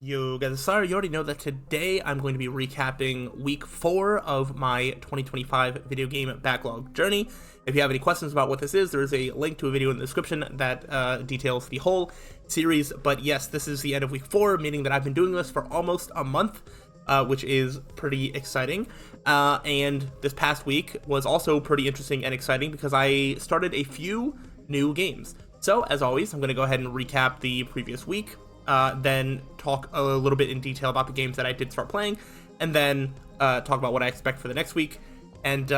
Yo guys, sorry, you already know that today I'm going to be recapping week 4 of my 2025 video game backlog journey. If you have any questions about what this is, there is a link to a video in the description that details the whole series. But yes, this is the end of week 4, meaning that I've been doing this for almost a month, which is pretty exciting. And this past week was also pretty interesting and exciting because I started a few new games. So as always, I'm going to go ahead and recap the previous week. Then talk a little bit in detail about the games that I did start playing, and then talk about what I expect for the next week. And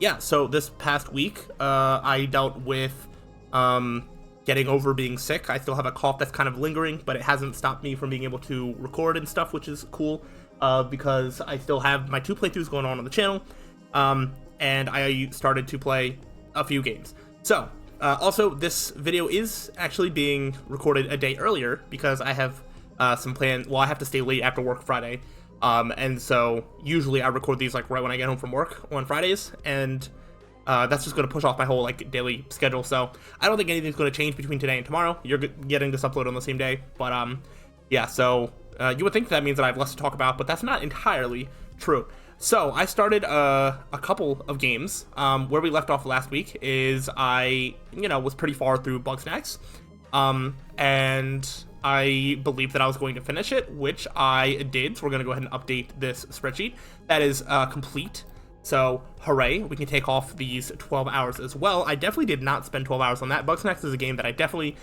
yeah, so this past week, I dealt with getting over being sick. I still have a cough that's kind of lingering, but it hasn't stopped me from being able to record and stuff, which is cool, because I still have my 2 playthroughs going on the channel, and I started to play a few games. So also, this video is actually being recorded a day earlier because I have some plan. Well, I have to stay late after work Friday, and so usually I record these like right when I get home from work on Fridays, and that's just going to push off my whole like daily schedule. So I don't think anything's going to change between today and tomorrow. You're getting this upload on the same day, but yeah. So you would think that means that I have less to talk about, but that's not entirely true. So I started a couple of games. Where we left off last week is I, was pretty far through Bugsnax, and I believed that I was going to finish it, which I did. So we're going to go ahead and update this spreadsheet. That is complete. So hooray, we can take off these 12 hours as well. I definitely did not spend 12 hours on that. Bugsnax is a game that I definitely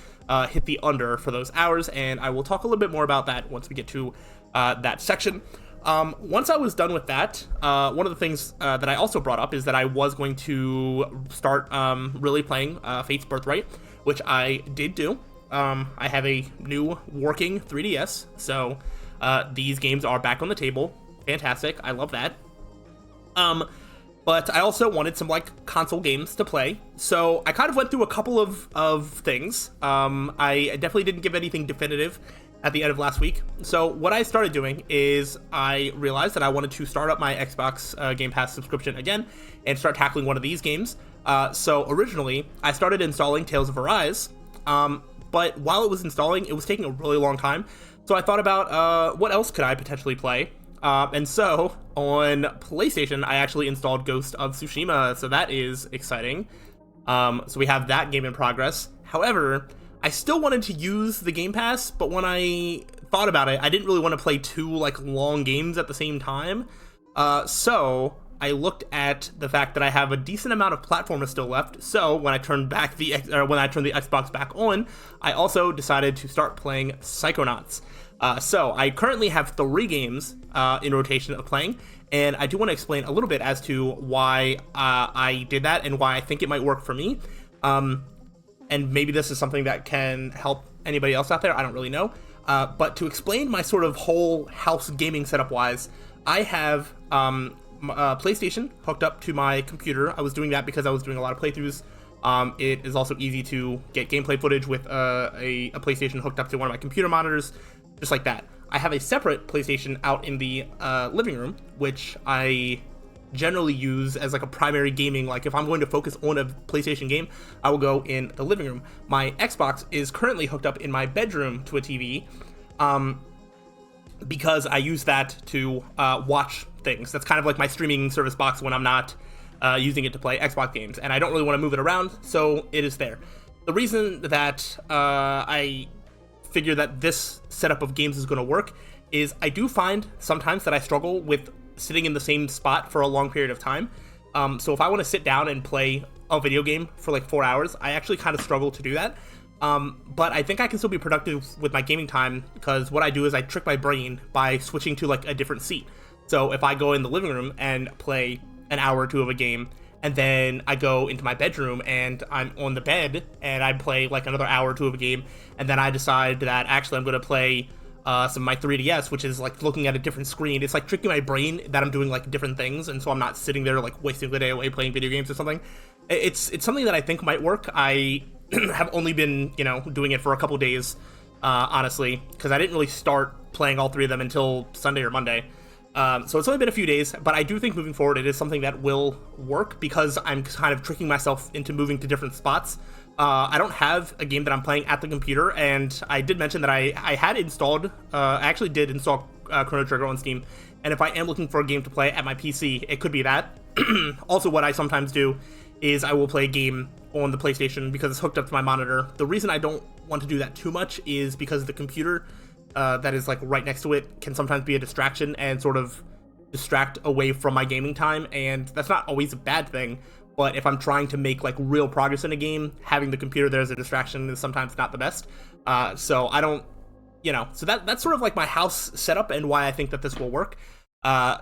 hit the under for those hours, and I will talk a little bit more about that once we get to that section. Once I was done with that, one of the things that I also brought up is that I was going to start really playing Fate's Birthright, which I did do. I have a new working 3DS, so these games are back on the table. Fantastic, I love that. But I also wanted some like console games to play, so I kind of went through a couple of things. I definitely didn't give anything definitive at the end of last week. So what I started doing is I realized that I wanted to start up my Xbox Game Pass subscription again and start tackling one of these games. So originally I started installing Tales of Arise, but while it was installing, it was taking a really long time. So I thought about what else could I potentially play. And so on PlayStation, I actually installed Ghost of Tsushima, so that is exciting. So we have that game in progress. However, I still wanted to use the Game Pass, but when I thought about it, I didn't really want to play 2 like long games at the same time. So I looked at the fact that I have a decent amount of platformers still left. So when I turned back the Xbox back on, I also decided to start playing Psychonauts. So I currently have 3 games in rotation of playing, and I do want to explain a little bit as to why I did that and why I think it might work for me. And maybe this is something that can help anybody else out there. I don't really know. But to explain my sort of whole house gaming setup wise, I have PlayStation hooked up to my computer. I was doing that because I was doing a lot of playthroughs. It is also easy to get gameplay footage with a PlayStation hooked up to one of my computer monitors, just like that. I have a separate PlayStation out in the living room, which I generally use as like a primary gaming. Like if I'm going to focus on a PlayStation game, I will go in the living room. My Xbox is currently hooked up in my bedroom to a TV, because I use that to watch things. That's kind of like my streaming service box when I'm not using it to play Xbox games, and I don't really want to move it around, so it is there. The reason that I figure that this setup of games is going to work is I do find sometimes that I struggle with sitting in the same spot for a long period of time. So if I want to sit down and play a video game for like 4 hours, I actually kind of struggle to do that. But I think I can still be productive with my gaming time, because what I do is I trick my brain by switching to like a different seat. So if I go in the living room and play an hour or 2 of a game, and then I go into my bedroom and I'm on the bed and I play like another hour or 2 of a game, and then I decide that actually I'm going to play some of my 3DS, which is like looking at a different screen. It's like tricking my brain that I'm doing like different things, and so I'm not sitting there like wasting the day away playing video games or something. It's something that I think might work. I have only been doing it for a couple days, honestly, because I didn't really start playing all 3 of them until Sunday or Monday. So it's only been a few days, but I do think moving forward it is something that will work, because I'm kind of tricking myself into moving to different spots. I don't have a game that I'm playing at the computer, and I did mention that I had installed, I actually did install Chrono Trigger on Steam, and if I am looking for a game to play at my PC, it could be that. Also, what I sometimes do is I will play a game on the PlayStation because it's hooked up to my monitor. The reason I don't want to do that too much is because the computer that is like right next to it can sometimes be a distraction and sort of distract away from my gaming time, and that's not always a bad thing. But if I'm trying to make like real progress in a game, having the computer there as a distraction is sometimes not the best. So I don't, so that's sort of like my house setup and why I think that this will work.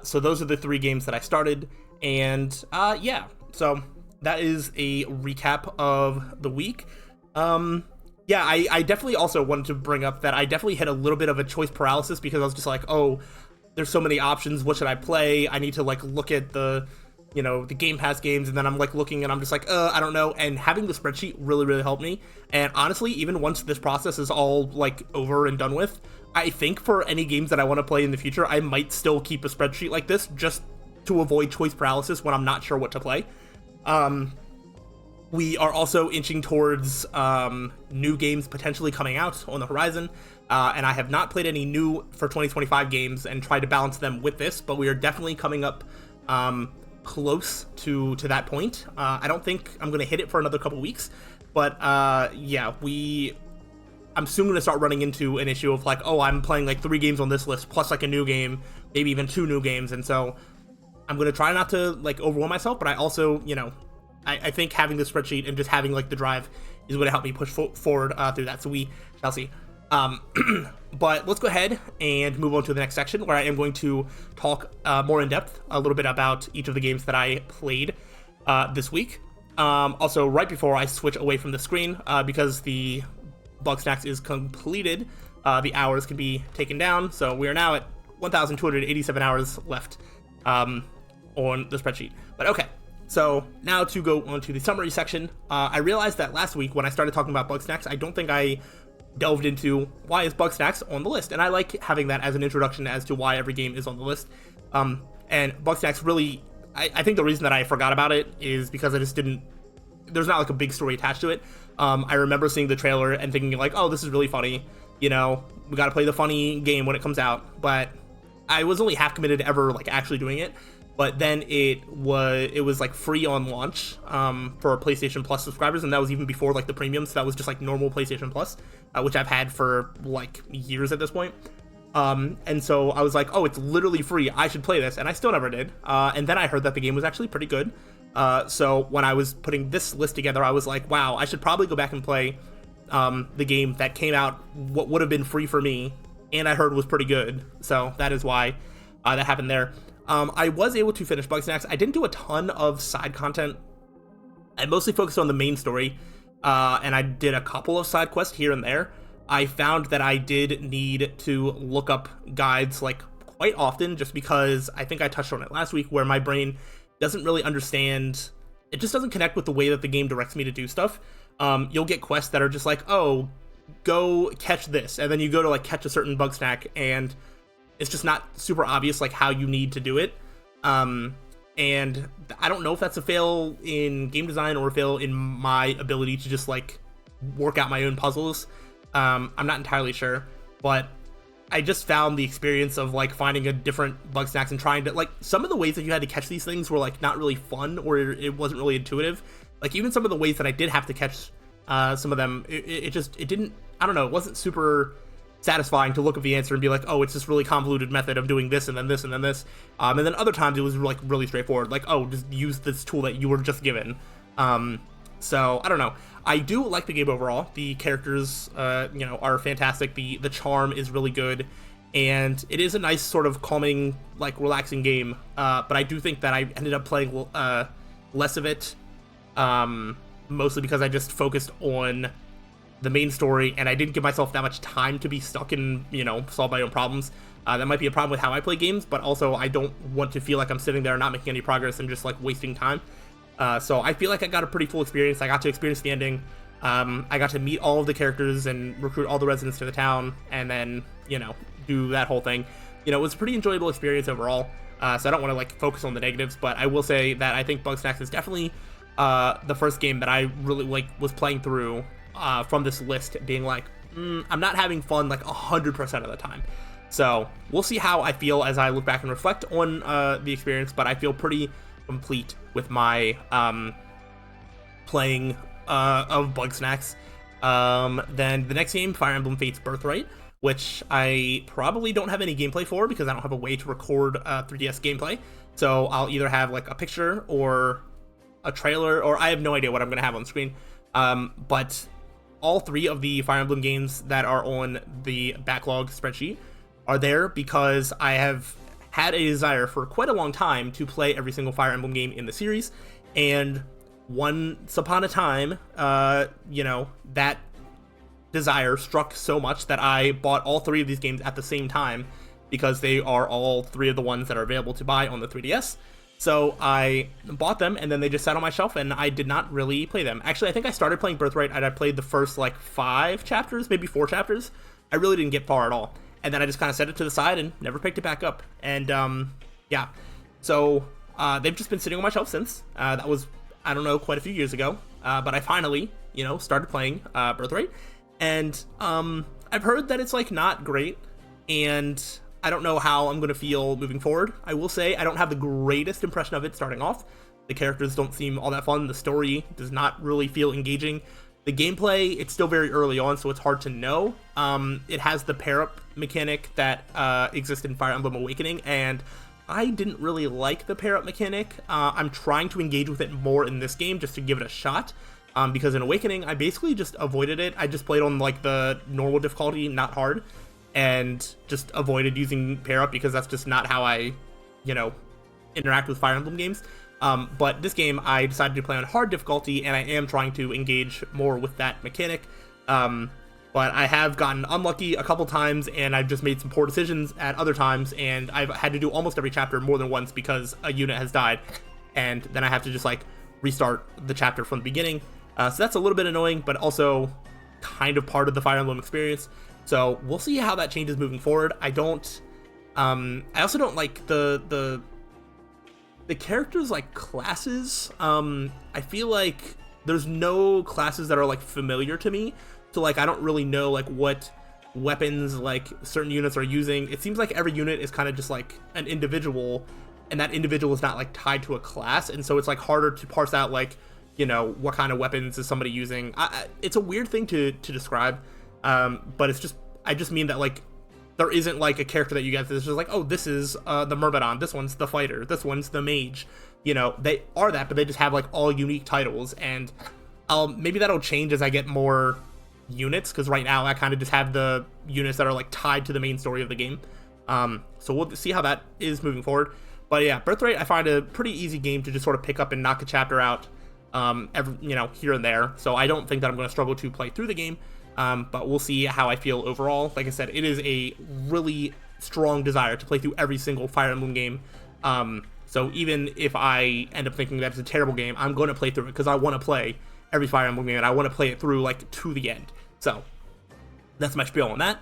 So those are the 3 games that I started, and yeah, so that is a recap of the week. Yeah, I definitely also wanted to bring up that I definitely had a little bit of a choice paralysis because I was just like, oh, there's so many options. What should I play? I need to like look at the Game Pass games, and then I'm like looking and I'm just like, I don't know. And having the spreadsheet really, really helped me. And honestly, even once this process is all like over and done with, I think for any games that I want to play in the future, I might still keep a spreadsheet like this just to avoid choice paralysis when I'm not sure what to play. We are also inching towards new games potentially coming out on the horizon, and I have not played any new for 2025 games and tried to balance them with this, but we are definitely coming up close to that point. I don't think I'm going to hit it for another couple weeks, but yeah, I'm soon going to start running into an issue of like, oh, I'm playing like 3 games on this list plus like a new game, maybe even 2 new games, and so I'm going to try not to like overwhelm myself, but I also, I think having the spreadsheet and just having like the drive is going to help me push forward through that, so we shall see. But let's go ahead and move on to the next section where I am going to talk more in depth a little bit about each of the games that I played this week. Also, right before I switch away from the screen, because the Bugsnax is completed, the hours can be taken down, so we are now at 1,287 hours left on the spreadsheet. But okay, so now to go on to the summary section. I realized that last week when I started talking about Bugsnax, I don't think I delved into why is Bugsnax on the list, and I like having that as an introduction as to why every game is on the list. And Bugsnax really, I think the reason that I forgot about it is because I just didn't, there's not like a big story attached to it. I remember seeing the trailer and thinking like, oh, this is really funny, we gotta play the funny game when it comes out, but I was only half committed to ever like actually doing it. But then it was like free on launch for PlayStation Plus subscribers, and that was even before like the premium, so that was just like normal PlayStation Plus, which I've had for like years at this point. And so I was like, oh, it's literally free, I should play this, and I still never did. And then I heard that the game was actually pretty good. So when I was putting this list together, I was like, wow, I should probably go back and play the game that came out, what would have been free for me, and I heard was pretty good. So that is why that happened there. I was able to finish Bugsnax. I didn't do a ton of side content. I mostly focused on the main story, and I did a couple of side quests here and there. I found that I did need to look up guides like quite often, just because I think I touched on it last week, where my brain doesn't really understand, it just doesn't connect with the way that the game directs me to do stuff. You'll get quests that are just like, oh, go catch this, and then you go to like catch a certain Bugsnax, and it's just not super obvious like how you need to do it. And I don't know if that's a fail in game design or a fail in my ability to just like work out my own puzzles. I'm not entirely sure, but I just found the experience of like finding a different Bugsnax and trying to like, some of the ways that you had to catch these things were like not really fun, or it wasn't really intuitive. Like even some of the ways that I did have to catch some of them, it didn't, I don't know, it wasn't super satisfying to look at the answer and be like, oh, it's this really convoluted method of doing this and then this and then this. And then other times it was like really straightforward, like, oh, just use this tool that you were just given. So I don't know. I do like the game overall. The characters, are fantastic. The charm is really good, and it is a nice sort of calming, like relaxing game. But I do think that I ended up playing less of it, mostly because I just focused on the main story, and I didn't give myself that much time to be stuck and, solve my own problems. That might be a problem with how I play games, but also I don't want to feel like I'm sitting there not making any progress and just like wasting time. So I feel like I got a pretty full experience. I got to experience the ending. I got to meet all of the characters and recruit all the residents to the town, and then, do that whole thing. It was a pretty enjoyable experience overall. So I don't want to like focus on the negatives, but I will say that I think Bugsnax is definitely the first game that I really like was playing through from this list, being like, I'm not having fun like 100% of the time. So we'll see how I feel as I look back and reflect on the experience, but I feel pretty complete with my playing of Bugsnax. Then the next game, Fire Emblem Fates Birthright, which I probably don't have any gameplay for because I don't have a way to record 3DS gameplay. So I'll either have like a picture or a trailer, or I have no idea what I'm going to have on screen. But all three of the Fire Emblem games that are on the backlog spreadsheet are there because I have had a desire for quite a long time to play every single Fire Emblem game in the series. And once upon a time, that desire struck so much that I bought all three of these games at the same time because they are all three of the ones that are available to buy on the 3DS. So I bought them, and then they just sat on my shelf, and I did not really play them. Actually, I think I started playing Birthright, and I played the first, 5 chapters, maybe 4 chapters. I really didn't get far at all. And then I just kind of set it to the side and never picked it back up. And, yeah. So, they've just been sitting on my shelf since. That was, I don't know, quite a few years ago. But I finally, started playing Birthright. And, I've heard that it's, not great. And I don't know how I'm going to feel moving forward. I will say I don't have the greatest impression of it starting off. The characters don't seem all that fun. The story does not really feel engaging. The gameplay, it's still very early on, so it's hard to know. It has the pair-up mechanic that exists in Fire Emblem Awakening, and I didn't really like the pair-up mechanic. I'm trying to engage with it more in this game just to give it a shot. Because in Awakening, I basically just avoided it. I just played on the normal difficulty, not hard, and just avoided using pair up because that's just not how I, interact with Fire Emblem games. But this game, I decided to play on hard difficulty, and I am trying to engage more with that mechanic. But I have gotten unlucky a couple times, and I've just made some poor decisions at other times, and I've had to do almost every chapter more than once because a unit has died, and then I have to just restart the chapter from the beginning. So that's a little bit annoying, but also kind of part of the Fire Emblem experience. So we'll see how that changes moving forward. I also don't like the characters classes. I feel like there's no classes that are familiar to me. So I don't really know what weapons certain units are using. It seems like every unit is kind of just an individual, and that individual is not tied to a class, and so it's harder to parse out what kind of weapons is somebody using. It's a weird thing to describe. But I just mean that there isn't a character that you guys is just oh, this is the Myrmidon, this one's the fighter, this one's the mage. They are that, but they just have all unique titles, and maybe that'll change as I get more units, because right now I kind of just have the units that are tied to the main story of the game. So we'll see how that is moving forward. But yeah, Birthright I find a pretty easy game to just sort of pick up and knock a chapter out here and there. So I don't think that I'm going to struggle to play through the game. But we'll see how I feel overall. Like I said, it is a really strong desire to play through every single Fire Emblem game. So even if I end up thinking that it's a terrible game, I'm going to play through it because I want to play every Fire Emblem game and I want to play it through to the end. So that's my spiel on that.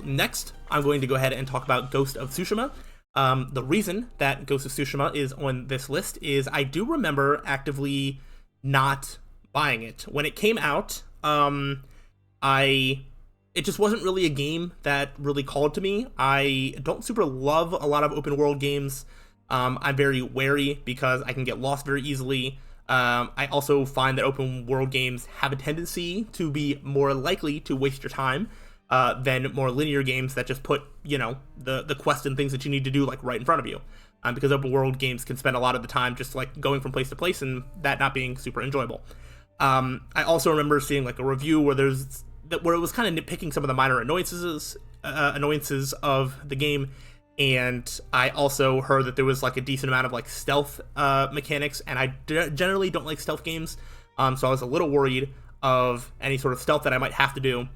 Next, I'm going to go ahead and talk about Ghost of Tsushima. The reason that Ghost of Tsushima is on this list is I do remember actively not buying it. When it came out, it just wasn't really a game that really called to me. I don't super love a lot of open world games. I'm very wary because I can get lost very easily. I also find that open world games have a tendency to be more likely to waste your time than more linear games that just put, the quest and things that you need to do right in front of you. Because open world games can spend a lot of the time just going from place to place and that not being super enjoyable. I also remember seeing a review where it was kind of nitpicking some of the minor annoyances of the game, and I also heard that there was a decent amount of stealth mechanics, and I generally don't like stealth games, so I was a little worried of any sort of stealth that I might have to do.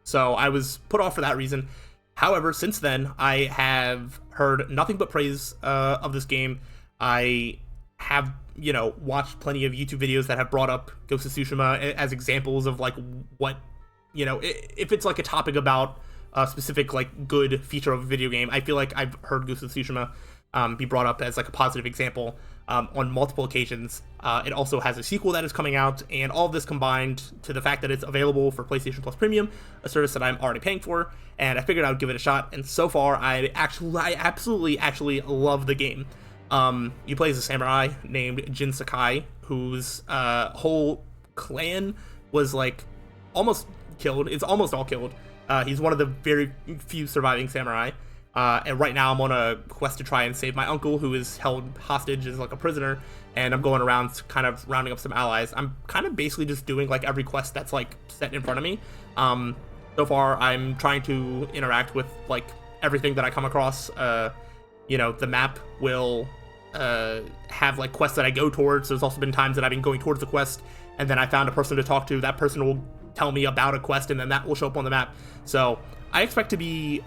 So I was put off for that reason. However, since then I have heard nothing but praise of this game. I have watched plenty of YouTube videos that have brought up Ghost of Tsushima as examples of what, if it's a topic about a specific good feature of a video game, I feel like I've heard Ghost of Tsushima. be brought up as like a positive example on multiple occasions. It also has a sequel that is coming out, and all of this combined to the fact that it's available for PlayStation Plus Premium, a service that I'm already paying for, and I figured I would give it a shot. And so far, I absolutely love the game. You play as a samurai named Jin Sakai, whose whole clan was like almost killed. It's almost all killed. He's one of the very few surviving samurai. And right now I'm on a quest to try and save my uncle, who is held hostage as like a prisoner, and I'm going around kind of rounding up some allies. I'm kind of basically just doing like every quest that's like set in front of me. So far I'm trying to interact with like everything that I come across. The map will have like quests that I go towards. There's also been times that I've been going towards the quest, and then I found a person to talk to. That person will tell me about a quest, and then that will show up on the map. So I expect to be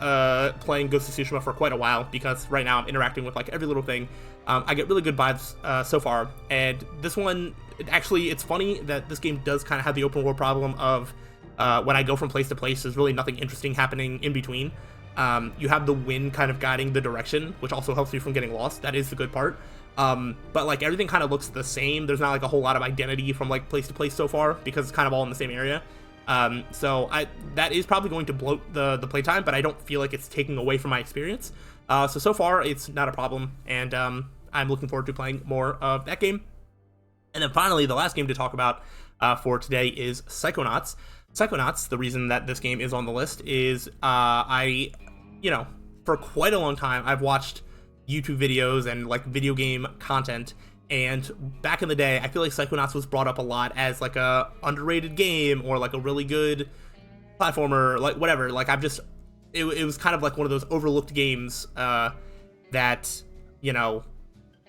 playing Ghost of Tsushima for quite a while, because right now I'm interacting with like every little thing. I get really good vibes so far, and this one, it's funny that this game does kind of have the open world problem of when I go from place to place, there's really nothing interesting happening in between. You have the wind kind of guiding the direction, which also helps you from getting lost. That is the good part. But like everything kind of looks the same. There's not like a whole lot of identity from like place to place so far, because it's kind of all in the same area. So that is probably going to bloat the playtime, but I don't feel like it's taking away from my experience. So far it's not a problem, and I'm looking forward to playing more of that game. And then finally, the last game to talk about for today is Psychonauts. Psychonauts, the reason that this game is on the list is for quite a long time I've watched YouTube videos and like video game content, and back in the day I feel like Psychonauts was brought up a lot as like a underrated game or like a really good platformer, like whatever. Like it was kind of like one of those overlooked games that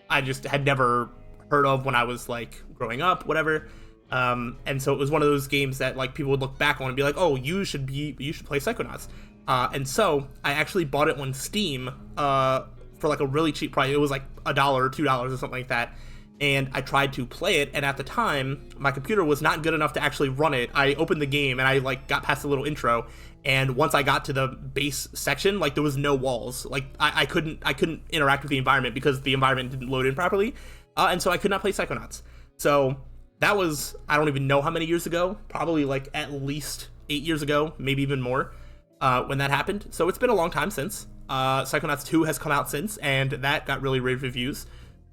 I just had never heard of when I was like growing up, whatever. And so it was one of those games that like people would look back on and be like, oh, you should play Psychonauts. And so I actually bought it on Steam for like a really cheap price. It was like $1 or $2 or something like that. And I tried to play it, and at the time my computer was not good enough to actually run it. I opened the game and I like got past the little intro, and once I got to the base section, like there was no walls. Like I couldn't interact with the environment because the environment didn't load in properly. And so I could not play Psychonauts. So that was, I don't even know how many years ago, probably like at least 8 years ago, maybe even more, when that happened. So it's been a long time since. Psychonauts 2 has come out since, and that got really rave reviews,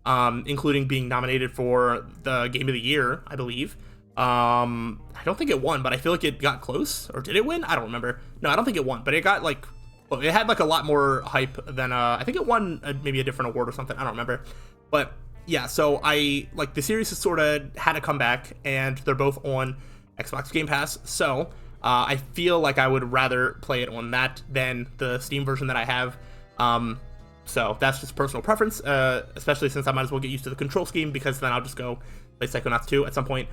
including being nominated for the Game of the Year, I believe. I don't think it won, but I feel like it got close. Or did it win? I don't remember. No, I don't think it won, but it got like, well, it had like a lot more hype than, I think it won maybe a different award or something. I don't remember. But yeah, so the series has sort of had a comeback, and they're both on Xbox Game Pass. So I feel like I would rather play it on that than the Steam version that I have. So that's just personal preference, especially since I might as well get used to the control scheme, because then I'll just go play Psychonauts 2 at some point.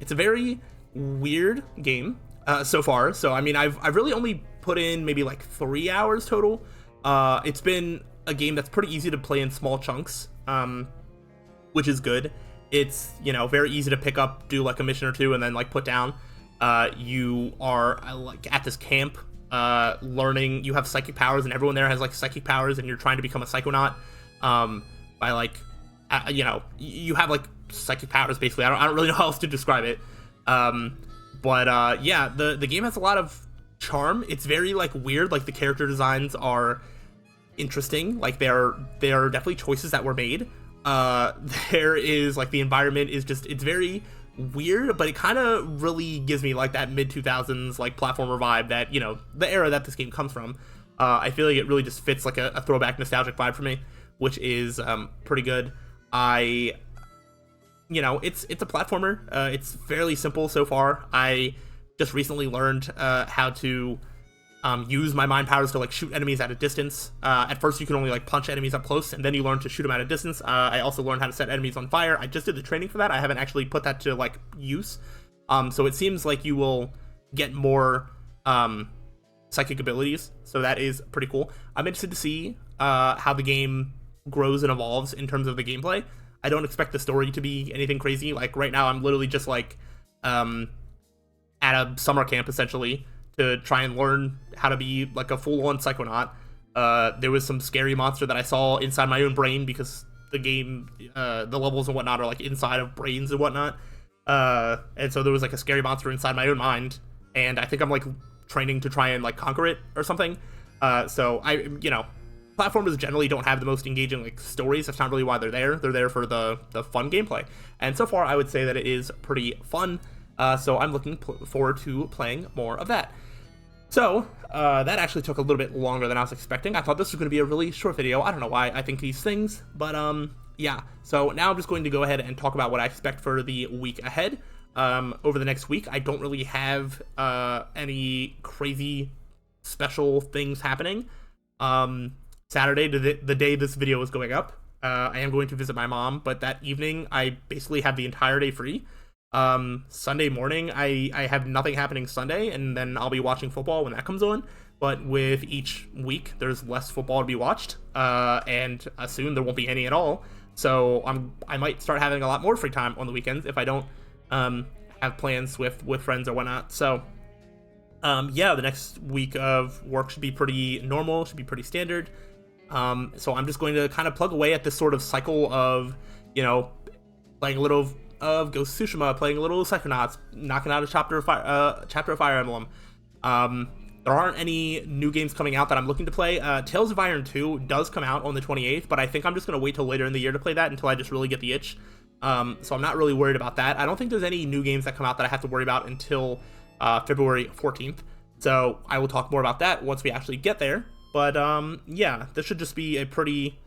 It's a very weird game so far. So I mean, I've really only put in maybe like 3 hours total. It's been a game that's pretty easy to play in small chunks, which is good. It's very easy to pick up, do like a mission or two, and then like put down. You are like at this camp, learning. You have psychic powers, and everyone there has like psychic powers, and you're trying to become a psychonaut by like you have like psychic powers basically. I don't really know how else to describe it. But yeah, the game has a lot of charm. It's very like weird. Like the character designs are interesting. Like there are definitely choices that were made. There is like the environment is just, it's very weird, but it kind of really gives me like that mid 2000s like platformer vibe that the era that this game comes from. I feel like it really just fits like a throwback nostalgic vibe for me, which is pretty good. It's a platformer. It's fairly simple so far. I just recently learned how to use my mind powers to like shoot enemies at a distance. At first you can only like punch enemies up close, and then you learn to shoot them at a distance. I also learned how to set enemies on fire. I just did the training for that. I haven't actually put that to like use. So it seems like you will get more psychic abilities, so that is pretty cool. I'm interested to see how the game grows and evolves in terms of the gameplay. I don't expect the story to be anything crazy. Like right now I'm literally just like at a summer camp essentially to try and learn how to be like a full-on psychonaut. There was some scary monster that I saw inside my own brain because the game, the levels and whatnot are like inside of brains and whatnot. And so there was like a scary monster inside my own mind, and I think I'm like training to try and like conquer it or something. So platformers generally don't have the most engaging like stories. That's not really why they're there. They're there for the fun gameplay. And so far, I would say that it is pretty fun. So I'm looking forward to playing more of that. So that actually took a little bit longer than I was expecting. I thought this was going to be a really short video. I don't know why I think these things, but yeah. So now I'm just going to go ahead and talk about what I expect for the week ahead. Over the next week, I don't really have any crazy special things happening. Saturday, the day this video is going up, I am going to visit my mom, but that evening I basically have the entire day free. Sunday morning I have nothing happening Sunday, and then I'll be watching football when that comes on. But with each week there's less football to be watched, and soon there won't be any at all. So I might start having a lot more free time on the weekends if I don't have plans with friends or whatnot. So yeah, the next week of work should be pretty normal, should be pretty standard. So I'm just going to kind of plug away at this sort of cycle of, playing a little of Ghost of Tsushima, playing a little Psychonauts, knocking out a chapter of Fire Emblem. There aren't any new games coming out that I'm looking to play. Tales of Iron 2 does come out on the 28th, but I think I'm just going to wait till later in the year to play that until I just really get the itch. So I'm not really worried about that. I don't think there's any new games that come out that I have to worry about until February 14th. So I will talk more about that once we actually get there. But yeah, this should just be a pretty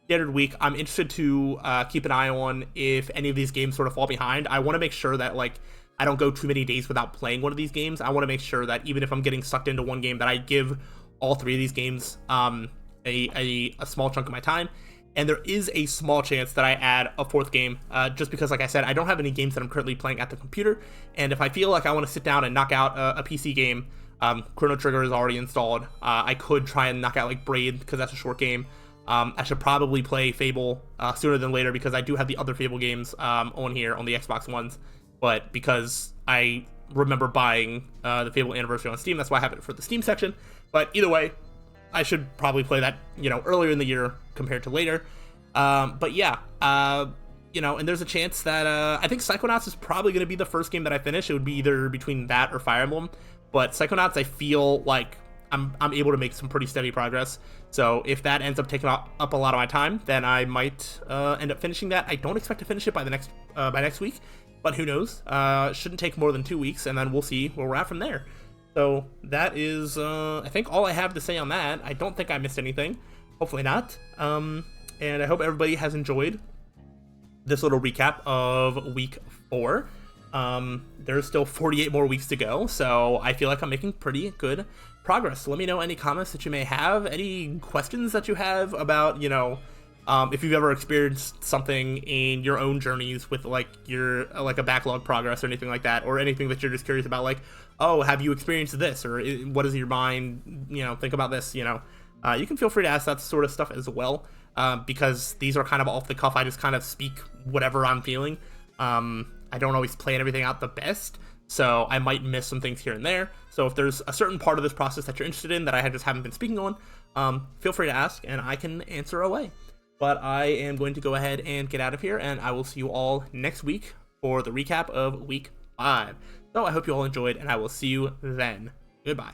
standard week. I'm interested to keep an eye on if any of these games sort of fall behind. I want to make sure that like I don't go too many days without playing one of these games. I want to make sure that even if I'm getting sucked into one game, that I give all three of these games a small chunk of my time. And there is a small chance that I add a fourth game, just because, like I said, I don't have any games that I'm currently playing at the computer. And if I feel like I want to sit down and knock out a PC game, Chrono Trigger is already installed. I could try and knock out like Braid, because that's a short game. I should probably play Fable sooner than later, because I do have the other Fable games on here on the Xbox Ones. But because I remember buying the Fable Anniversary on Steam, that's why I have it for the Steam section. But either way, I should probably play that, earlier in the year compared to later. But yeah, and there's a chance that I think Psychonauts is probably going to be the first game that I finish. It would be either between that or Fire Emblem. But Psychonauts, I feel like I'm able to make some pretty steady progress. So if that ends up taking up a lot of my time, then I might end up finishing that. I don't expect to finish it by next week, but who knows? Shouldn't take more than 2 weeks, and then we'll see where we're at from there. So that is, I think, all I have to say on that. I don't think I missed anything. Hopefully not. And I hope everybody has enjoyed this little recap of week 4. There's still 48 more weeks to go, so I feel like I'm making pretty good progress. Let me know any comments that you may have, any questions that you have about, if you've ever experienced something in your own journeys with like your like a backlog progress or anything like that, or anything that you're just curious about, like, oh, have you experienced this, or what does your mind think about this? You can feel free to ask that sort of stuff as well, because these are kind of off the cuff. I just kind of speak whatever I'm feeling. I don't always plan everything out the best, so I might miss some things here and there. So if there's a certain part of this process that you're interested in that I just haven't been speaking on, feel free to ask and I can answer away. But I am going to go ahead and get out of here, and I will see you all next week for the recap of week 5. So I hope you all enjoyed, and I will see you then. Goodbye.